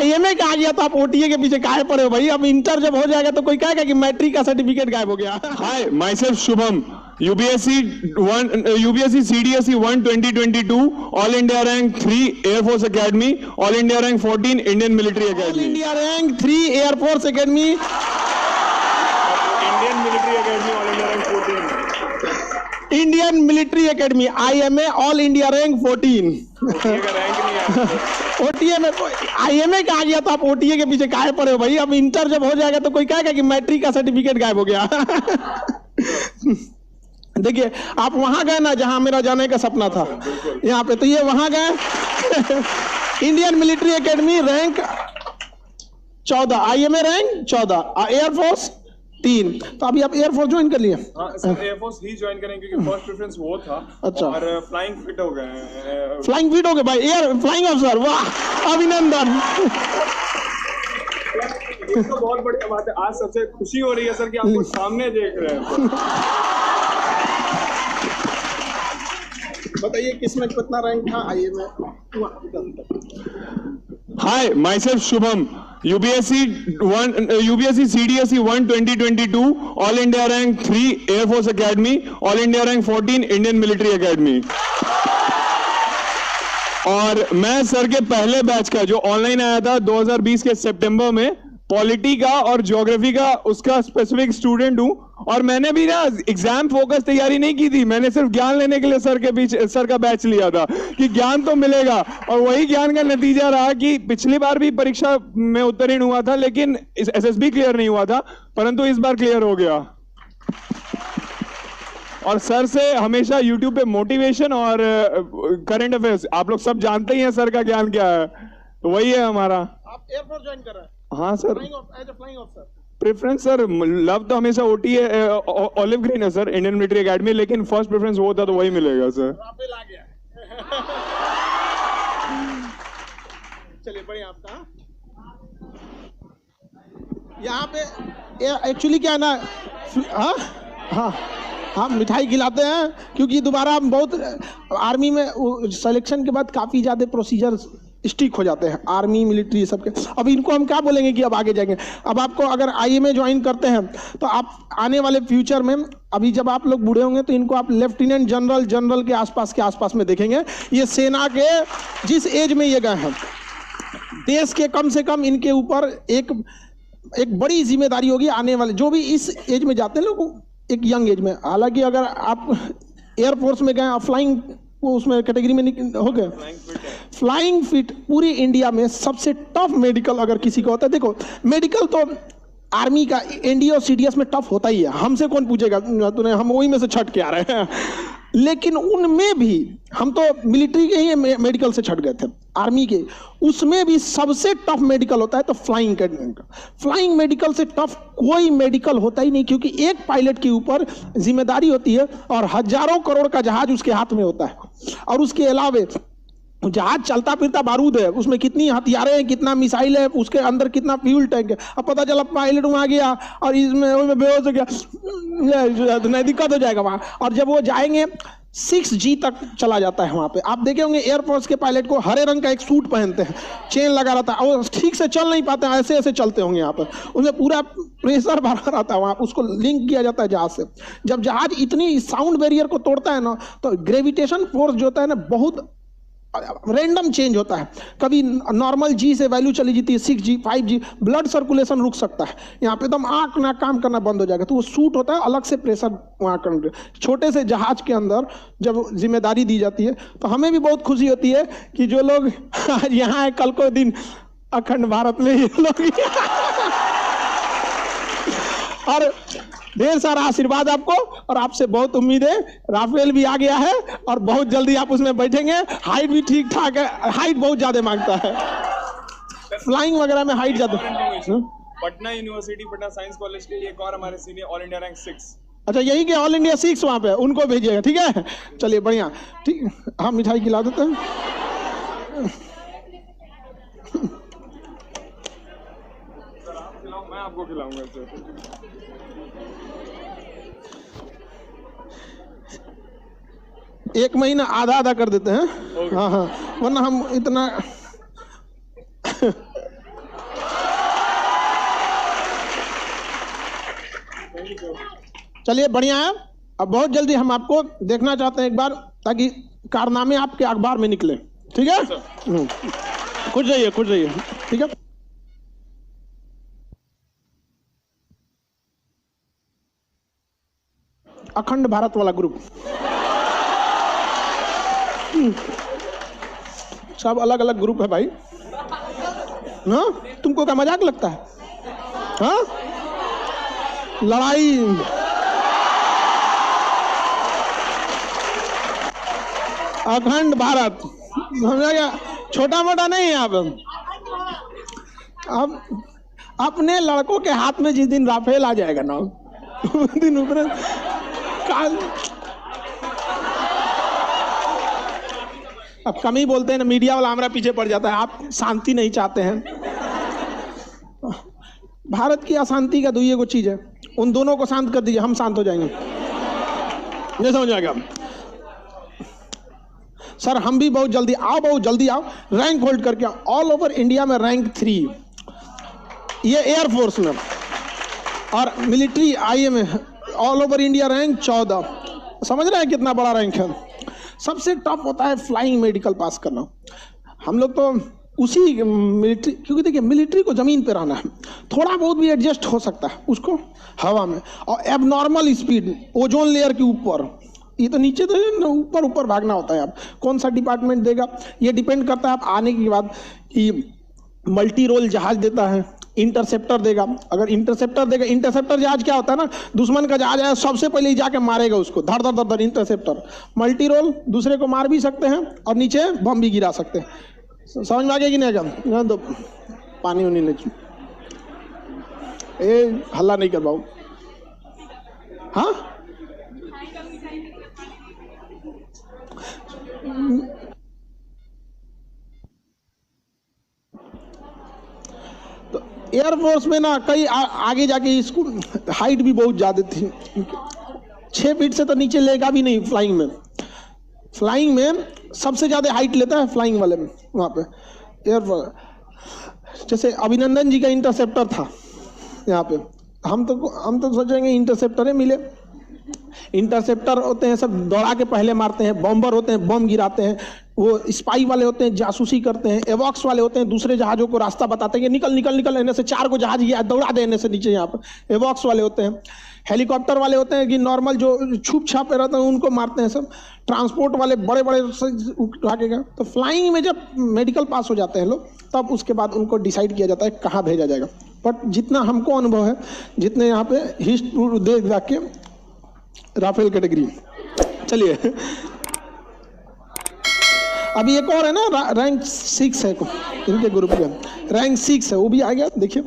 IMA का आ गया तो आप ओटीए के पीछे काहे पड़े हो भाई? अब इंटर जब हो जाएगा तो कोई कहेगा कि मैट्रिक का सर्टिफिकेट गायब हो गया। Hi, myself Shubham, UPSC CDSE 1 2022, all India rank 3 air force academy, all India rank 14 Indian military all academy. India rank 3 air force academy, Indian military academy, all India rank 14। Indian military academy, IMA all India rank 14। OTA का rank नहीं आया। OTA में IMA का आ गया तो आप OTA के पीछे काहे पड़े हो भाई? अब इंटर जब हो जाएगा तो कोई कहेगा कि मैट्रिक का सर्टिफिकेट गायब हो गया। देखिए, आप वहां गए ना जहां मेरा जाने का सपना था, यहाँ पे, तो ये वहां गए। Indian military academy rank 14, IMA rank 14, air force 3। तो अभी आप एयरफोर्स ज्वाइन कर लिए? हाँ सर, एयरफोर्स ही ज्वाइन करेंगे क्योंकि फर्स्ट प्रेफरेंस वो था। अच्छा। और फ्लाइंग फिट हो गए। फ्लाइंग फिट हो गए भाई, एयर फ्लाइंग ऑफिसर, वाह, अभिनंदन। ये तो बहुत बढ़िया बात है। आज सबसे खुशी हो रही है सर कि आपको सामने देख रहे हैं। बताइए किसमें कितना रैंक था आईएमए? हाय, myself Shubham, UPSC CDSE 1 2022, all India rank 3 air force academy, all India rank 14 Indian military academy. और मैं सर के पहले बैच का जो ऑनलाइन आया था 2020 के सितंबर में, पॉलिटी का और ज्योग्राफी का उसका स्पेसिफिक स्टूडेंट हूं। और मैंने भी ना एग्जाम फोकस तैयारी नहीं की थी, मैंने सिर्फ ज्ञान लेने के लिए सर का बैच लिया था कि ज्ञान तो मिलेगा। और वही ज्ञान का नतीजा रहा कि पिछली बार भी परीक्षा में उत्तीर्ण हुआ था लेकिन SSB क्लियर नहीं हुआ था, परंतु इस बार क्लियर हो गया। और सर से हमेशा YouTube पे मोटिवेशन और करंट अफेयर्स, आप लोग सब जानते ही हैं सर का ज्ञान क्या है, तो वही है हमारा। आप एयरफोर्स ज्वाइन कर रहे हैं? हाँ sir, flying officer. Preference sir, love तो हमेशा ओटी है, ऑलिव ग्रीन है सर, इंडियन मिलिट्री एकेडमी, लेकिन फर्स्ट प्रेफरेंस वो था तो वही मिलेगा सर। राफेल आ गया। चलिए बढ़िया। आपका यहाँ पे एक्चुअली क्या है ना, हाँ हाँ हाँ, मिठाई खिलाते हैं क्योंकि दोबारा हम बहुत आर्मी में सिलेक्शन के बाद काफ़ी ज़्यादा प्रोसीजर स्टिक हो जाते हैं, आर्मी मिलिट्री सबके। अब इनको हम क्या बोलेंगे कि अब आगे जाएंगे। अब आपको अगर आईएमए ज्वाइन करते हैं तो आप आने वाले फ्यूचर में, अभी जब आप लोग बूढ़े होंगे तो इनको आप लेफ्टिनेंट जनरल के आसपास में देखेंगे। ये सेना के जिस एज में ये गए हैं, देश के कम से कम इनके ऊपर एक बड़ी जिम्मेदारी होगी आने वाले, जो भी इस एज में जाते हैं लोग, एक यंग एज में। हालांकि अगर आप एयरफोर्स में गए, फ्लाइंग वो उसमें कैटेगरी में हो गए, फ्लाइंग फिट पूरी इंडिया में सबसे टफ मेडिकल अगर किसी को होता है। देखो, मेडिकल तो आर्मी का एनडीए और सीडीएस में टफ होता ही है, हमसे कौन पूछेगा, तूने, हम वही में से छट के आ रहे हैं। लेकिन उनमें भी हम तो मिलिट्री के ही मेडिकल से छट गए थे, आर्मी के, उसमें भी सबसे टफ मेडिकल होता है तो फ्लाइंग का। फ्लाइंग मेडिकल से टफ कोई मेडिकल होता ही नहीं, क्योंकि एक पायलट के ऊपर जिम्मेदारी होती है और हजारों करोड़ का जहाज उसके हाथ में होता है। और उसके अलावे जहाज चलता फिरता बारूद है, उसमें कितनी हथियारें हैं, कितना मिसाइल है, उसके अंदर कितना फ्यूल टैंक है। अब पता चला पायलट वहां गया और इसमें बेहोश हो गया, दिक्कत हो जाएगा वहां। और जब वो जाएंगे 6G तक चला जाता है वहां पे। आप देखे होंगे एयरफोर्स के पायलट को हरे रंग का एक सूट पहनते हैं, चेन लगा रहता है, और ठीक से चल नहीं पाते, ऐसे ऐसे चलते होंगे यहाँ पर। उसमें पूरा प्रेशर भरा रहता है वहाँ, उसको लिंक किया जाता है जहाज से। जब जहाज इतनी साउंड बैरियर को तोड़ता है ना, तो ग्रेविटेशन फोर्स जो होता है ना, बहुत रैंडम चेंज होता है। कभी नॉर्मल जी से वैल्यू चली जाती है 6G 5G, ब्लड सर्कुलेशन रुक सकता है यहाँ पे, एकदम आँख ना काम करना बंद हो जाएगा। तो वो सूट होता है, अलग से प्रेशर वहाँ कर, छोटे से जहाज के अंदर जब जिम्मेदारी दी जाती है तो हमें भी बहुत खुशी होती है कि जो लोग आज यहाँ है, कल को दिन अखंड भारत में ये लोग और ढेर सारा आशीर्वाद आपको, और आपसे बहुत उम्मीद है। राफेल भी आ गया है और बहुत जल्दी आप उसमें बैठेंगे। हाइट भी ठीक ठाक है, हाइट बहुत ज्यादा मांगता है, फ्लाइंग वगैरह में हाइट ज्यादा। Patna university, Patna science college के लिए एक और हमारे सीनियर, ऑल इंडिया रैंक 6। अच्छा, यही के ऑल इंडिया 6 वहाँ पे, उनको भेजिएगा, ठीक है? चलिए बढ़िया, ठीक, हम मिठाई खिला देते हैं। मैं आपको खिलाऊंगा। एक महीना आधा आधा कर देते हैं, हाँ हाँ, वरना हम इतना चलिए बढ़िया है। अब बहुत जल्दी हम आपको देखना चाहते हैं एक बार, ताकि कारनामे आपके अखबार में निकले। ठीक है, खुश रहिए, खुश रहिए। ठीक है, अखंड भारत वाला ग्रुप, सब अलग अलग ग्रुप है भाई। हाँ, तुमको क्या मजाक लगता है? हाँ, लड़ाई अखंड भारत, समझा क्या? छोटा मोटा नहीं है। अब अपने लड़कों के हाथ में जिस दिन राफेल आ जाएगा ना, उस दिन ऊपर काल। अब कम ही बोलते हैं ना, मीडिया वाला हमारा पीछे पड़ जाता है। आप शांति नहीं चाहते हैं। भारत की अशांति का दुइये को चीज है, उन दोनों को शांत कर दीजिए, हम शांत हो जाएंगे। ये समझ आएगा सर? हम भी बहुत जल्दी आओ, बहुत जल्दी आओ, रैंक होल्ड करके आओ। ऑल ओवर इंडिया में रैंक 3, ये एयरफोर्स में, और मिलिट्री आईए में ऑल ओवर इंडिया रैंक 14। समझ रहे हैं कितना बड़ा रैंक है? सबसे टफ होता है फ्लाइंग मेडिकल पास करना। हम लोग तो उसी मिलिट्री, क्योंकि देखिए मिलिट्री को जमीन पे रहना है, थोड़ा बहुत भी एडजस्ट हो सकता है उसको हवा में, और एबनॉर्मल स्पीड ओजोन लेयर के ऊपर, ये तो नीचे तो ऊपर ऊपर भागना होता है। आप कौन सा डिपार्टमेंट देगा ये डिपेंड करता है आप आने के बाद, कि मल्टी रोल जहाज देता है, इंटरसेप्टर देगा। अगर इंटरसेप्टर देगा, इंटरसेप्टर जहाज क्या होता है ना, दुश्मन का जहाज आया सबसे पहले ही जाके मारेगा उसको, धड़ धड़ धड़ धड़। इंटरसेप्टर मल्टी रोल, दूसरे को मार भी सकते हैं और नीचे बम भी गिरा सकते हैं। समझ में आ गया कि नहीं? आगे तो पानी उनी ले, हल्ला नहीं कर पाओ। हाँ, तो एयरफोर्स में ना कई आगे जाके इसको हाइट भी बहुत ज्यादा थी, 6 फीट से तो नीचे लेगा भी नहीं फ्लाइंग में। फ्लाइंग में सबसे ज्यादा हाइट लेता है फ्लाइंग वाले में, वहां पे एयरफोर्स। जैसे अभिनंदन जी का इंटरसेप्टर था यहाँ पे, हम तो सोचेंगे इंटरसेप्टर मिले। इंटरसेप्टर होते हैं सब दौड़ा के पहले मारते हैं, बॉम्बर होते हैं बम गिराते हैं, वो स्पाई वाले होते हैं जासूसी करते हैं, एवॉक्स वाले होते हैं दूसरे जहाजों को रास्ता बताते हैं, निकल निकल निकल, इन्हें से 4 को जहाज ये दौड़ा देने से नीचे। यहाँ पर एवॉक्स वाले होते हैं। हेलीकॉप्टर वाले होते हैं कि नॉर्मल जो छुप छापे रहते हैं उनको मारते हैं सब। ट्रांसपोर्ट वाले बड़े बड़े उठा के गए। तो फ्लाइंग में जब मेडिकल पास हो जाते हैं लोग, तब उसके बाद उनको डिसाइड किया जाता है कहाँ भेजा जाएगा। बट जितना हमको अनुभव है, जितने यहाँ पे हिस्ट्री देख देख के, राफेल कैटेगरी। चलिए अभी एक और है ना, रैंक 6 है इनके ग्रुप में, रैंक 6 है, वो भी आ गया। देखिए